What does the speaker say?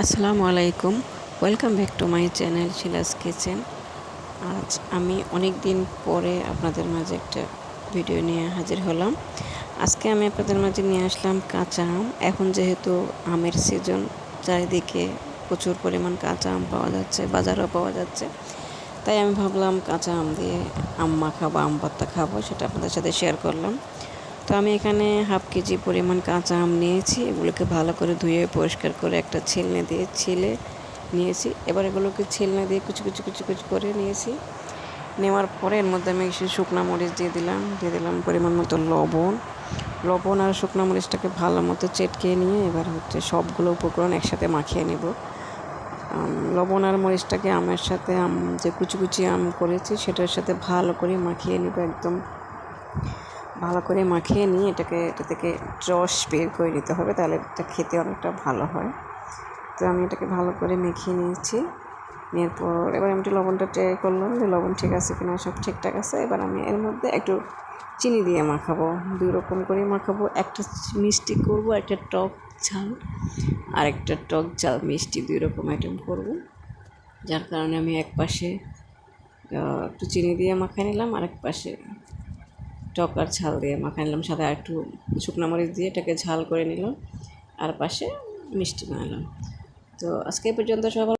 আসসালামু আলাইকুম। Welcome back to my channel Shila's kitchen. আজ আমি অনেক দিন পরে আপনাদের মাঝে একটা ভিডিও নিয়ে হাজির হলাম। আজকে আমি আপনাদের মাঝে নিয়ে আসলাম কাঁচা আম। এখন যেহেতু আমের সিজন, চারিদিকে প্রচুর পরিমাণ কাঁচা আম পাওয়া যাচ্ছে, বাজারেও পাওয়া যাচ্ছে। তাই আমি ভাবলাম কাঁচা আম দিয়ে আম মাখা বা আম ভর্তা খাবো, সেটা আপনাদের সাথে শেয়ার করলাম। তো আমি এখানে হাফ কেজি পরিমাণ কাঁচা আম নিয়েছি। এগুলোকে ভালো করে ধুয়ে পরিষ্কার করে একটা ছেলনি দিয়ে ছিলে নিয়েছি। এবার এগুলোকে ছেলনি দিয়ে কুচি কুচি কুচি কুচি করে নিয়েছি। নেওয়ার পরে এর মধ্যে আমি কিছু শুকনো মরিচ দিয়ে দিলাম পরিমাণ মতো লবণ আর শুকনো মরিচটাকে ভালো মতো চেটকে নিয়ে এবার সবগুলো উপকরণ একসাথে মাখিয়ে নেব। লবণ আর মরিচটাকে আমের সাথে যে কুচি কুচি আম করেছি সেটার সাথে ভালো করে মাখিয়ে নেব। একদম ভালো করে মাখিয়ে নিয়ে এটা থেকে রস বের করে নিতে হবে, তাহলে এটা খেতে অনেকটা ভালো হয়। তো আমি এটাকে ভালো করে মেখে নিয়েছি। নেওয়ার পর এবার আমি একটু লবণটা ট্রাই করলাম যে লবণ ঠিক আছে কিনা, সব ঠিকঠাক আছে। এবার আমি এর মধ্যে একটু চিনি দিয়ে মাখাবো, দুই রকম করে মাখাবো। একটা মিষ্টি করব, একটা টক ঝাল, আর একটা টক ঝাল মিষ্টি, দুই রকম আইটেম করব। যার কারণে আমি এক পাশে একটু চিনি দিয়ে মাখিয়ে নিলাম, আর এক পাশে টক আর ঝাল দিয়ে মাখিয়ে নিলাম, সাথে আর একটু শুকনো মরিচ দিয়ে এটাকে ঝাল করে নিলাম, আর পাশে মিষ্টি বানালাম। তো আজকে এই পর্যন্ত সবার